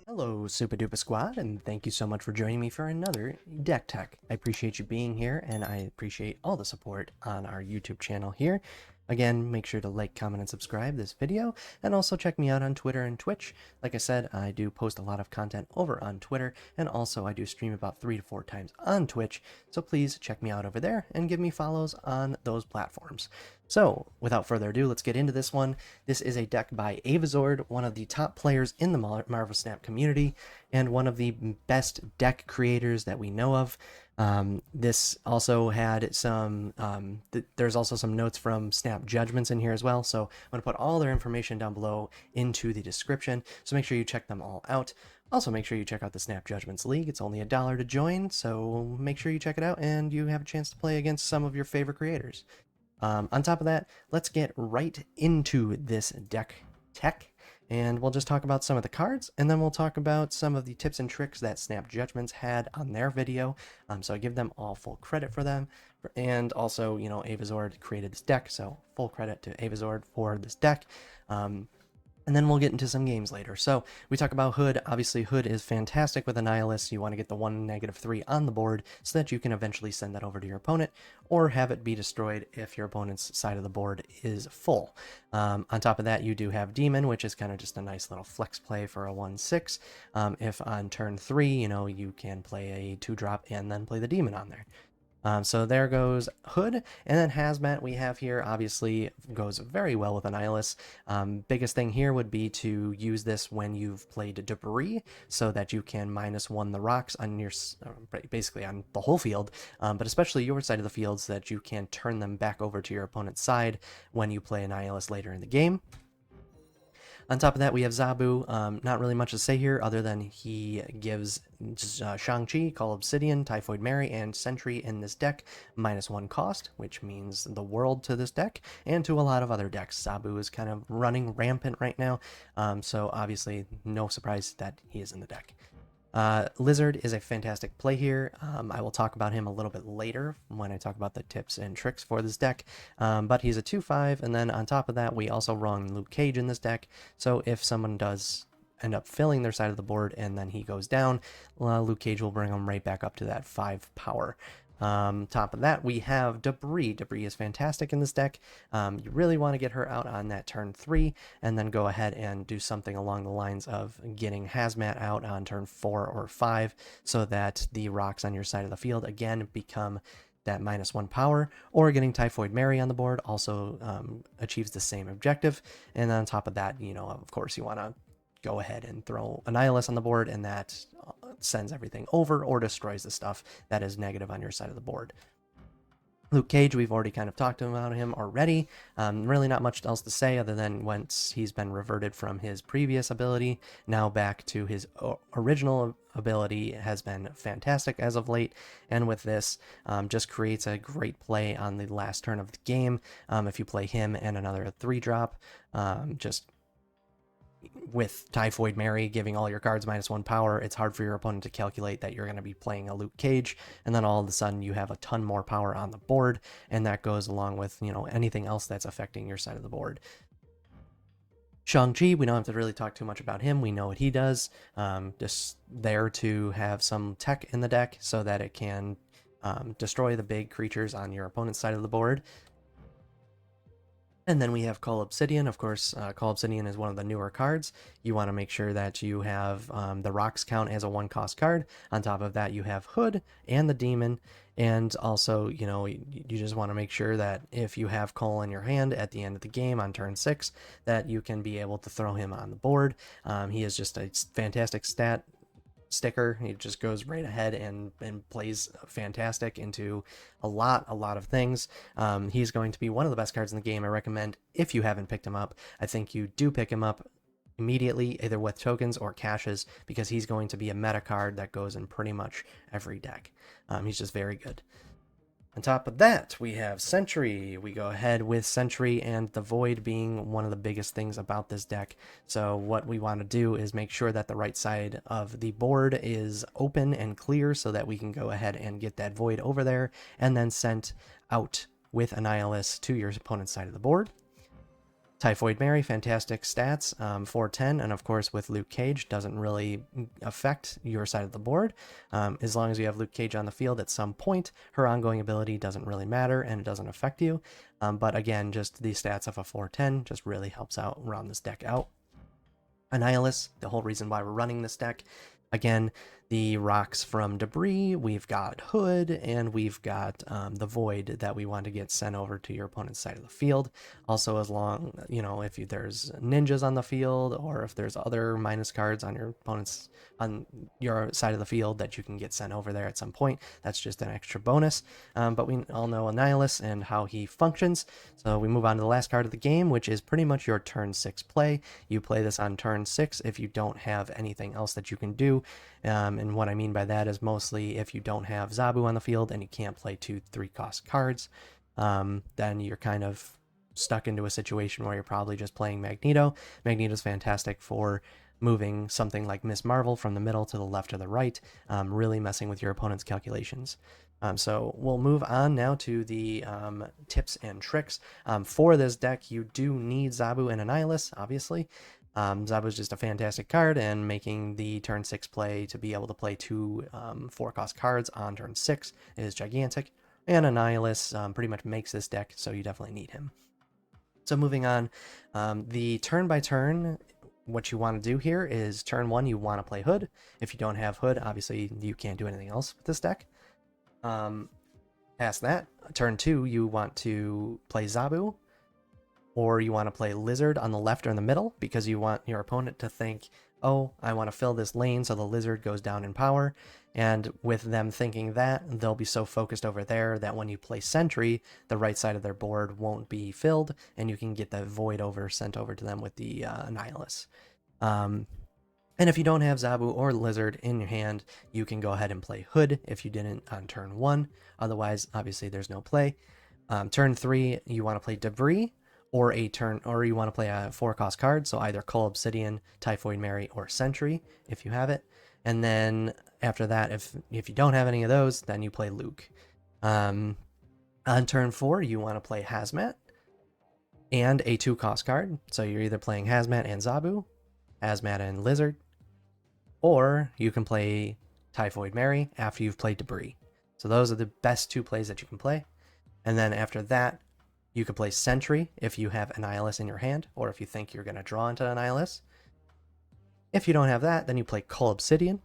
Hello, Super Duper Squad, and thank you so much for joining me for another Deck Tech. I appreciate you being here, and I appreciate all the support on our YouTube channel here. Again, make sure to like, comment, and subscribe this video, and also check me out on Twitter and Twitch. Like I said, I do post a lot of content over on Twitter, and also I do stream about 3 to 4 times on Twitch, so please check me out over there and give me follows on those platforms. So, without further ado, let's get into this one. This is a deck by Evazord, one of the top players in the Marvel Snap community, and one of the best deck creators that we know of. This also had some, there's also some notes from Snap Judgments in here as well, so I'm going to put all their information down below into the description, so make sure you check them all out. Also, make sure you check out the Snap Judgments League. It's only $1 to join, so make sure you check it out and you have a chance to play against some of your favorite creators. On top of that, let's get right into this deck tech, and we'll just talk about some of the cards, and then we'll talk about some of the tips and tricks that Snap Judgments had on their video. So I give them all full credit for them, and also, you know, Evazord created this deck, so full credit to Evazord for this deck. And then we'll get into some games later. So we talk about Hood. Obviously, Hood is fantastic with Annihilus. You want to get the 1-3 on the board so that you can eventually send that over to your opponent or have it be destroyed if your opponent's side of the board is full. On top of that, you do have Demon, which is kind of just a nice little flex play for a 1/6. If on turn 3, you know, you can play a 2-drop and then play the Demon on there. So there goes Hood, and then Hazmat we have here obviously goes very well with Annihilus. Biggest thing here would be to use this when you've played Debris, so that you can -1 the rocks on your, basically on the whole field, but especially your side of the field, so that you can turn them back over to your opponent's side when you play Annihilus later in the game. On top of that, we have Zabu. Not really much to say here other than he gives Shang-Chi, Cull Obsidian, Typhoid Mary, and Sentry in this deck -1 cost, which means the world to this deck and to a lot of other decks. Zabu is kind of running rampant right now, so obviously no surprise that he is in the deck. Lizard is a fantastic play here. I will talk about him a little bit later when I talk about the tips and tricks for this deck, but he's a 2/5, and then on top of that we also run Luke Cage in this deck, so if someone does end up filling their side of the board and then he goes down, Luke Cage will bring him right back up to that 5 power. Top of that, we have Debris. Debris is fantastic in this deck. You really want to get her out on that turn 3, and then go ahead and do something along the lines of getting Hazmat out on turn 4 or 5, so that the rocks on your side of the field again become that -1 power, or getting Typhoid Mary on the board also achieves the same objective. And on top of that, you know, of course, you want to go ahead and throw Annihilus on the board, and that sends everything over or destroys the stuff that is negative on your side of the board. Luke Cage, we've already kind of talked about him already. Really not much else to say other than once he's been reverted from his previous ability, now back to his original ability has been fantastic as of late, and with this, just creates a great play on the last turn of the game. If you play him and another 3-drop, just with Typhoid Mary giving all your cards -1 power, it's hard for your opponent to calculate that you're going to be playing a Luke Cage, and then all of a sudden you have a ton more power on the board, and that goes along with, you know, anything else that's affecting your side of the board. Shang-Chi, we don't have to really talk too much about him. We know what he does. Just there to have some tech in the deck so that it can destroy the big creatures on your opponent's side of the board. And then we have Cull Obsidian. Of course, Cull Obsidian is one of the newer cards. You want to make sure that you have the rocks count as a 1-cost card. On top of that, you have Hood and the Demon. And also, you know, you just want to make sure that if you have Cull in your hand at the end of the game on turn 6, that you can be able to throw him on the board. He is just a fantastic stat sticker. He just goes right ahead and plays fantastic into a lot of things. He's going to be one of the best cards in the game. I recommend, if you haven't picked him up, I think you do pick him up immediately, either with tokens or caches, because he's going to be a meta card that goes in pretty much every deck. He's just very good. On top of that, we have Sentry. We go ahead with Sentry and the Void being one of the biggest things about this deck. So what we want to do is make sure that the right side of the board is open and clear so that we can go ahead and get that Void over there and then sent out with Annihilus to your opponent's side of the board. Typhoid Mary, fantastic stats, 410, and of course with Luke Cage, doesn't really affect your side of the board. As long as you have Luke Cage on the field at some point, her ongoing ability doesn't really matter and it doesn't affect you. But again, just the stats of a 410 just really helps out round this deck out. Annihilus, the whole reason why we're running this deck. Again, the rocks from debris, we've got Hood, and we've got the Void that we want to get sent over to your opponent's side of the field. Also, as long, if there's ninjas on the field, or if there's other minus cards on your side of the field that you can get sent over there at some point, that's just an extra bonus. But we all know Annihilus and how he functions, so we move on to the last card of the game, which is pretty much your turn 6 play. You play this on turn 6 if you don't have anything else that you can do. And what I mean by that is mostly if you don't have Zabu on the field and you can't play 2 3-cost cards, then you're kind of stuck into a situation where you're probably just playing Magneto. Magneto's fantastic for moving something like Miss Marvel from the middle to the left or the right, really messing with your opponent's calculations. So we'll move on now to the tips and tricks. For this deck, you do need Zabu and Annihilus, obviously. Zabu is just a fantastic card, and making the turn 6 play to be able to play 2 4-cost cards on turn 6 is gigantic. And Annihilus pretty much makes this deck, so you definitely need him. So moving on, the turn by turn, what you want to do here is turn 1, you want to play Hood. If you don't have Hood, obviously you can't do anything else with this deck. Past that, turn 2, you want to play Zabu, or you want to play Lizard on the left or in the middle, because you want your opponent to think, oh, I want to fill this lane so the Lizard goes down in power. And with them thinking that, they'll be so focused over there that when you play Sentry, the right side of their board won't be filled, and you can get that Void sent over to them with the Annihilus. And if you don't have Zabu or Lizard in your hand, you can go ahead and play Hood if you didn't on turn 1. Otherwise, obviously, there's no play. Turn 3, you want to play Debris, or you want to play a 4-cost card, so either Cull Obsidian, Typhoid Mary, or Sentry if you have it. And then after that, if you don't have any of those, then you play Luke. On turn 4, you want to play Hazmat and a 2-cost card, so you're either playing Hazmat and Zabu, Hazmat and Lizard, or you can play Typhoid Mary after you've played Debris. So those are the best 2 plays that you can play. And then after that, you can play Sentry if you have Annihilus in your hand, or if you think you're going to draw into Annihilus. If you don't have that, then you play Cull Obsidian.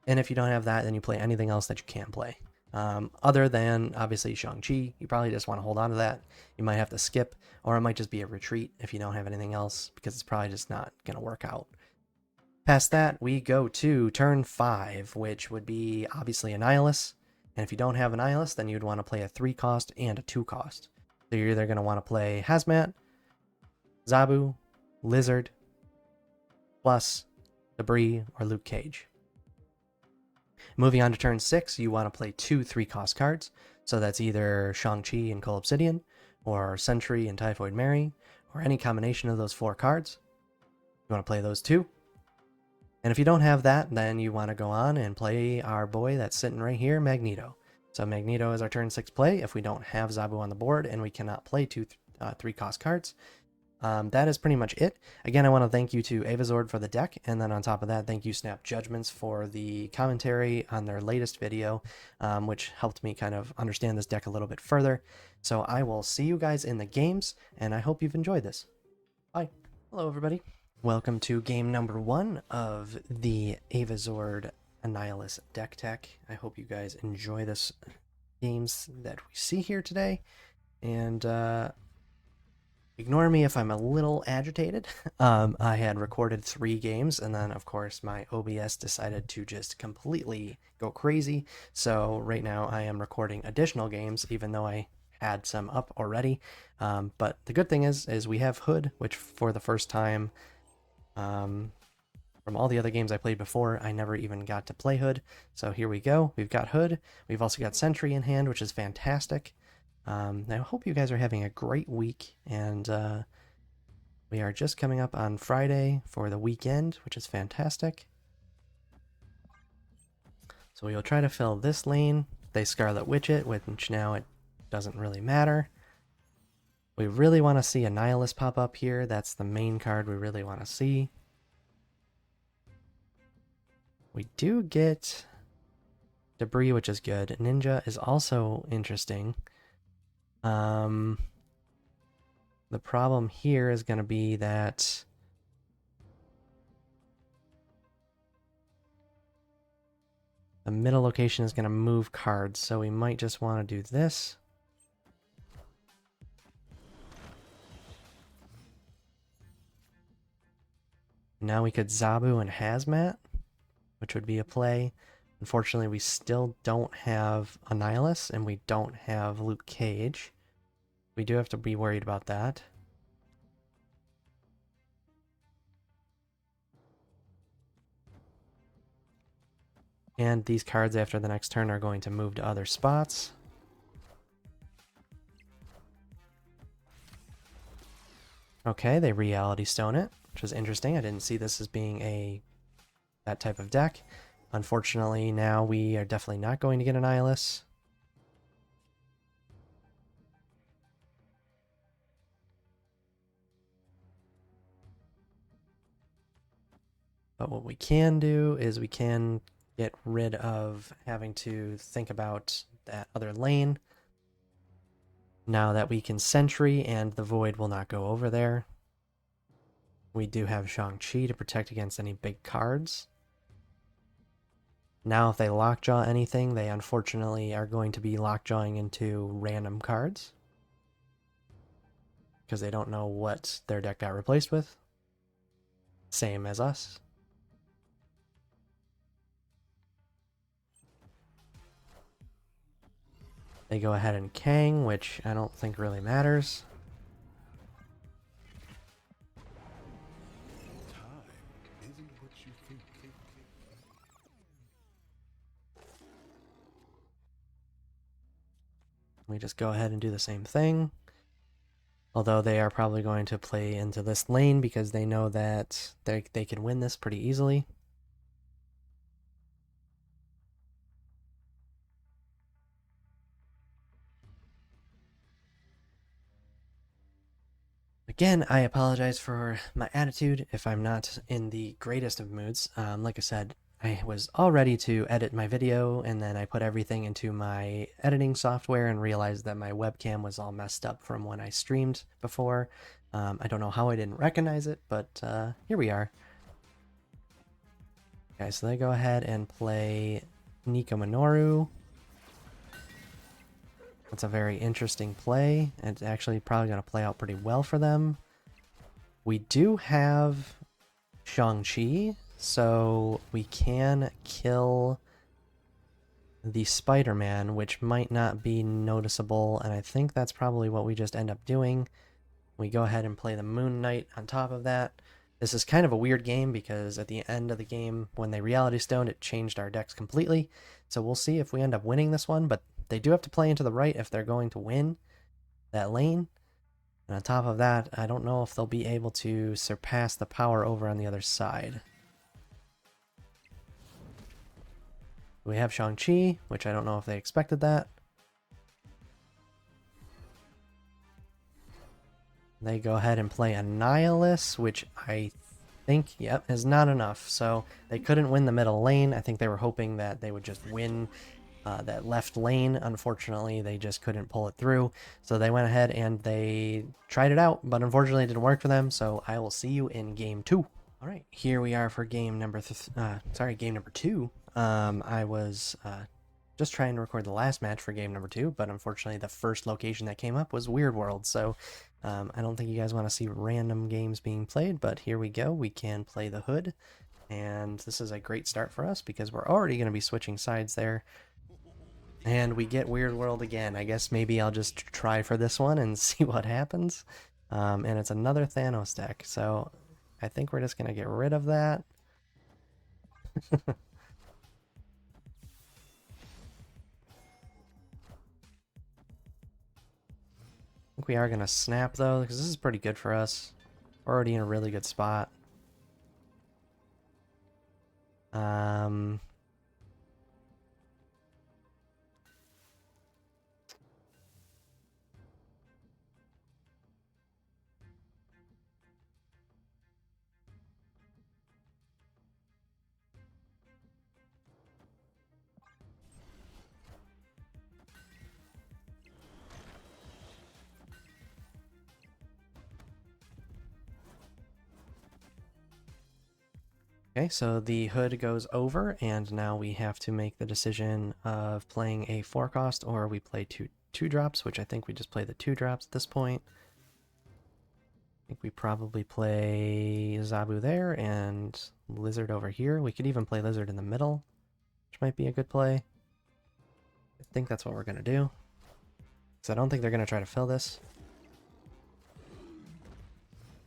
And if you don't have that, then you play anything else that you can play. Other than, obviously, Shang-Chi, you probably just want to hold on to that. You might have to skip, or it might just be a retreat if you don't have anything else, because it's probably just not going to work out. Past that, we go to turn 5, which would be, obviously, Annihilus. And if you don't have Annihilus, then you'd want to play a 3-cost and a 2-cost. So you're either going to want to play Hazmat, Zabu, Lizard, plus Debris, or Luke Cage. Moving on to turn 6, you want to play 2 3-cost cards. So that's either Shang-Chi and Cull Obsidian, or Sentry and Typhoid Mary, or any combination of those 4 cards. You want to play those 2. And if you don't have that, then you want to go on and play our boy that's sitting right here, Magneto. So Magneto is our turn 6 play if we don't have Zabu on the board and we cannot play 2 3-cost cards. That is pretty much it. Again, I want to thank you to Evazord for the deck, and then on top of that, thank you Snap Judgments for the commentary on their latest video, which helped me kind of understand this deck a little bit further. So I will see you guys in the games, and I hope you've enjoyed this. Bye. Hello, everybody. Welcome to game number 1 of the Evazord Annihilus deck tech. I hope you guys enjoy this games that we see here today, and ignore me if I'm a little agitated. I had recorded 3 games, and then of course my OBS decided to just completely go crazy, so right now I am recording additional games even though I had some up already. But the good thing is we have Hood, which for the first time from all the other games I played before, I never even got to play Hood. So here we go. We've got Hood. We've also got Sentry in hand, which is fantastic. I hope you guys are having a great week. And we are just coming up on Friday for the weekend, which is fantastic. So we will try to fill this lane. They Scarlet Witch it, which now it doesn't really matter. We really want to see Annihilus pop up here. That's the main card we really want to see. We do get Debris, which is good. Ninja is also interesting. The problem here is going to be that the middle location is going to move cards, so we might just want to do this. Now we could Zabu and Hazmat, which would be a play. Unfortunately, we still don't have Annihilus, and we don't have Luke Cage. We do have to be worried about that. And these cards after the next turn are going to move to other spots. Okay, they Reality Stone it, which is interesting. I didn't see this as being that type of deck. Unfortunately, now we are definitely not going to get an Annihilus. But what we can do is we can get rid of having to think about that other lane. Now that we can Sentry and the Void will not go over there. We do have Shang-Chi to protect against any big cards. Now if they lockjaw anything, they unfortunately are going to be lockjawing into random cards. Because they don't know what their deck got replaced with. Same as us. They go ahead and Kang, which I don't think really matters. We just go ahead and do the same thing. Although they are probably going to play into this lane because they know that they can win this pretty easily. Again, I apologize for my attitude if I'm not in the greatest of moods. Like I said, I was all ready to edit my video, and then I put everything into my editing software and realized that my webcam was all messed up from when I streamed before. I don't know how I didn't recognize it, but here we are. Okay, so they go ahead and play Nico Minoru. That's a very interesting play. It's actually probably going to play out pretty well for them. We do have Shang-Chi, so we can kill the Spider-Man, which might not be noticeable, and I think that's probably what we just end up doing. We go ahead and play the Moon Knight on top of that. This is kind of a weird game because at the end of the game, when they Reality Stoned, it changed our decks completely. So we'll see if we end up winning this one, but they do have to play into the right if they're going to win that lane. And on top of that, I don't know if they'll be able to surpass the power over on the other side. We have Shang-Chi, which I don't know if they expected that. They go ahead and play Annihilus, which I think, yep, is not enough. So they couldn't win the middle lane. I think they were hoping that they would just win that left lane. Unfortunately, they just couldn't pull it through. So they went ahead and they tried it out, but unfortunately it didn't work for them. So I will see you in game 2. All right, here we are for game number game number 2. I was just trying to record the last match for game number 2, but unfortunately the first location that came up was Weird World. So I don't think you guys want to see random games being played, but here we go. We can play the Hood, and this is a great start for us because we're already going to be switching sides there. And we get Weird World again. I guess maybe I'll just try for this one and see what happens. And it's another Thanos deck, so I think we're just going to get rid of that. I think we are going to snap, though, because this is pretty good for us. We're already in a really good spot. Okay, so the hood goes over, and now we have to make the decision of playing a 4-cost or we play two drops, which I think we just play the 2 drops at this point. I think we probably play Zabu there and Lizard over here. We could even play Lizard in the middle, which might be a good play. I think that's what we're going to do. Because I don't think they're going to try to fill this.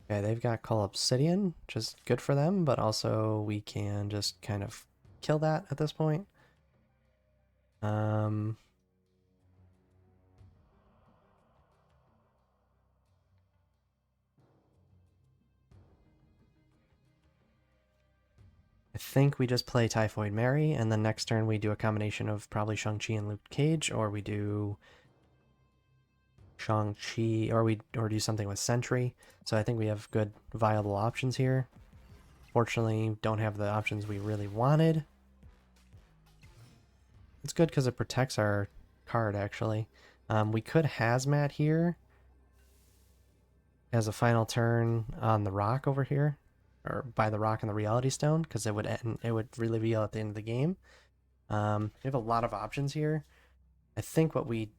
Okay, they've got Cull Obsidian, which is good for them, but also we can just kind of kill that at this point. I think we just play Typhoid Mary, and then next turn we do a combination of probably Shang-Chi and Luke Cage, or we do Shang-Chi, or do something with Sentry. So I think we have good viable options here. Fortunately, don't have the options we really wanted. It's good because it protects our card, actually. We could Hazmat here as a final turn on the rock over here, or by the rock and the Reality Stone, because it would really reveal at the end of the game. We have a lot of options here. I think what we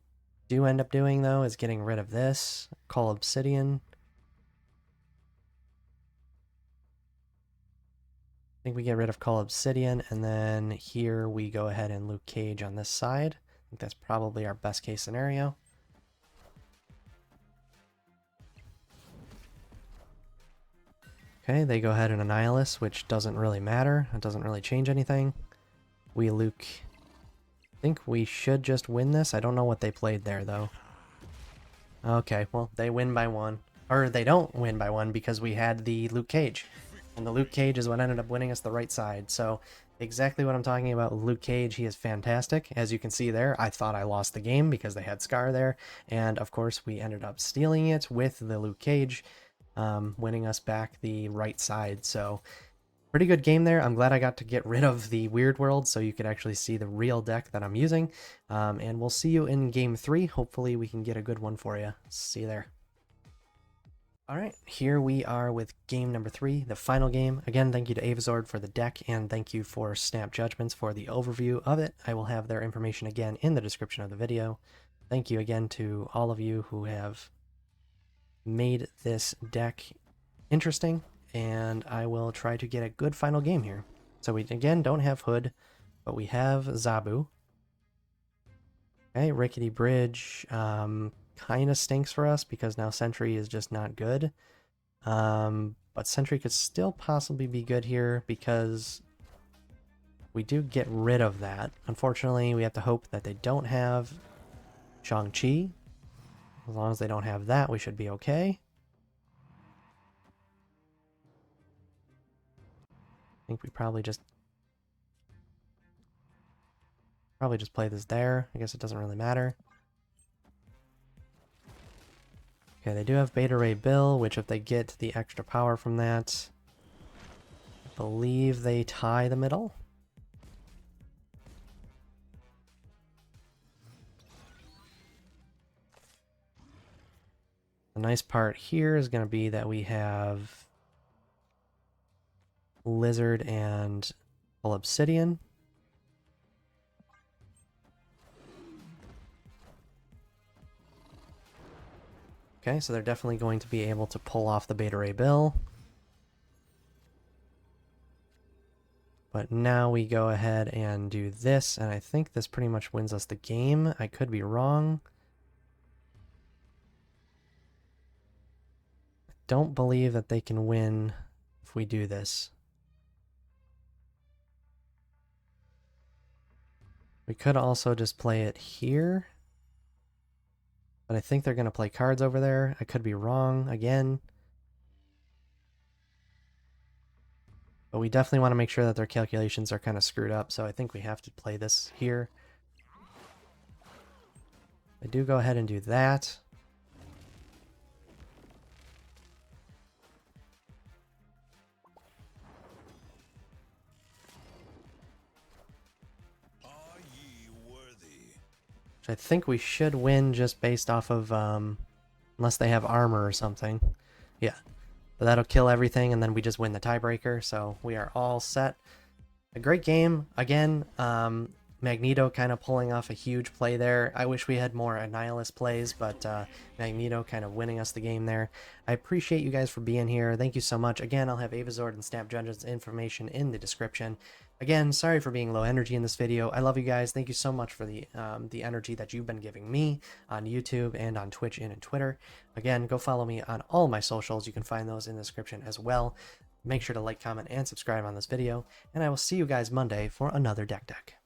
do end up doing, though, is getting rid of this, Cull Obsidian. I think we get rid of Cull Obsidian, and then here we go ahead and Luke Cage on this side. I think that's probably our best case scenario. Okay, they go ahead and Annihilus, which doesn't really matter. It doesn't really change anything. We Luke. I think we should just win this. I don't know what they played there, though. Okay, well, they win by 1. Or they don't win by 1 because we had the Luke Cage. And the Luke Cage is what ended up winning us the right side. So exactly what I'm talking about with Luke Cage. He is fantastic. As you can see there, I thought I lost the game because they had Scar there. And of course, we ended up stealing it with the Luke Cage, winning us back the right side. So pretty good game there. I'm glad I got to get rid of the Weird World so you could actually see the real deck that I'm using. And we'll see you in game 3. Hopefully we can get a good one for you. See you there. Alright, here we are with game number 3, the final game. Again, thank you to Evazord for the deck, and thank you for Snap Judgments for the overview of it. I will have their information again in the description of the video. Thank you again to all of you who have made this deck interesting, and I will try to get a good final game here. So we, again, don't have Hood, but we have Zabu. Okay, Rickety Bridge, kind of stinks for us because now Sentry is just not good. But Sentry could still possibly be good here because we do get rid of that. Unfortunately, we have to hope that they don't have Shang-Chi. As long as they don't have that, we should be okay. I think we probably just play this there. I guess it doesn't really matter. Okay, they do have Beta Ray Bill, which if they get the extra power from that, I believe they tie the middle. The nice part here is going to be that we have Lizard and Cull Obsidian. Okay, so they're definitely going to be able to pull off the Beta Ray Bill. But now we go ahead and do this, and I think this pretty much wins us the game. I could be wrong. I don't believe that they can win if we do this. We could also just play it here. But I think they're going to play cards over there. I could be wrong again. But we definitely want to make sure that their calculations are kind of screwed up, so I think we have to play this here. I do go ahead and do that. Which I think we should win just based off of, unless they have armor or something. Yeah. but that'll kill everything, and then we just win the tiebreaker. So we are all set. A great game again. Magneto kind of pulling off a huge play there. I wish we had more Annihilus plays, but Magneto kind of winning us the game there. I appreciate you guys for being here. Thank you so much. Again, I'll have Evazord and Snapjudgment's information in the description. Again, sorry for being low energy in this video. I love you guys. Thank you so much for the energy that you've been giving me on YouTube and on Twitch and Twitter. Again, go follow me on all my socials. You can find those in the description as well. Make sure to like, comment, and subscribe on this video, and I will see you guys Monday for another deck.